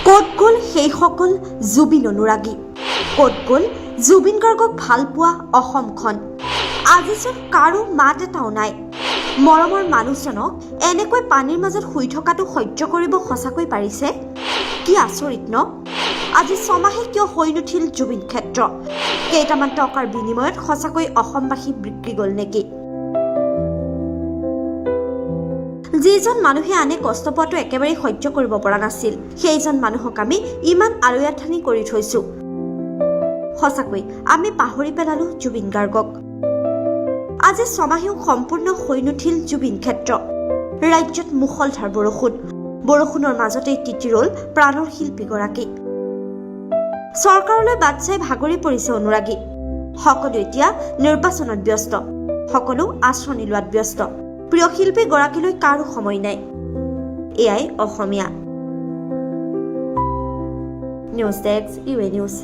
ক'ত গ'ল সেই সকল জুবিন অনুৰাগী? ক'ত গ'ল জুবিন গাৰ্গক ভাল পোৱা অসমখন? আজিচোন কাৰো মাত এটাও নাই। মৰমৰ মানুহজনক এনেকৈ পানীৰ মাজত শুই থকাটো সহ্য কৰিব সঁচাকৈ পাৰিছে? কি আচৰিত ন? আজি ছমাহে কিয় হৈ নুঠিল জুবিন ক্ষেত্ৰ? কেইটামান টকাৰ বিনিময়ত সঁচাকৈ অসমবাসী বিক্ৰী গ'ল নেকি? যিজন মানুহে আনে কষ্ট পোৱাটো একেবাৰে সহ্য কৰিব পৰা নাছিল, সেইজন মানুহক আমি ইমান আড়ৈয়াঠানি কৰি থৈছো। সঁচাকৈ আমি পাহৰি পেলালো জুবিন গাৰ্গক। আজি ছমাহেও সম্পূৰ্ণ হৈ নুঠিল জুবিন ক্ষেত্ৰ। ৰাজ্যত মুষলধাৰ বৰষুণৰ মাজতেই তিতি ৰ'ল প্ৰাণৰ শিল্পীগৰাকী। চৰকাৰলৈ বাট চাই ভাগৰি পৰিছে অনুৰাগী। সকলো এতিয়া নিৰ্বাচনত ব্যস্ত, সকলো আঁচনি লোৱাত ব্যস্ত। প্ৰিয় শিল্পী গৰাকীলৈ কাৰো সময় নাই। এয়াই অসমীয়া news desk, U A news.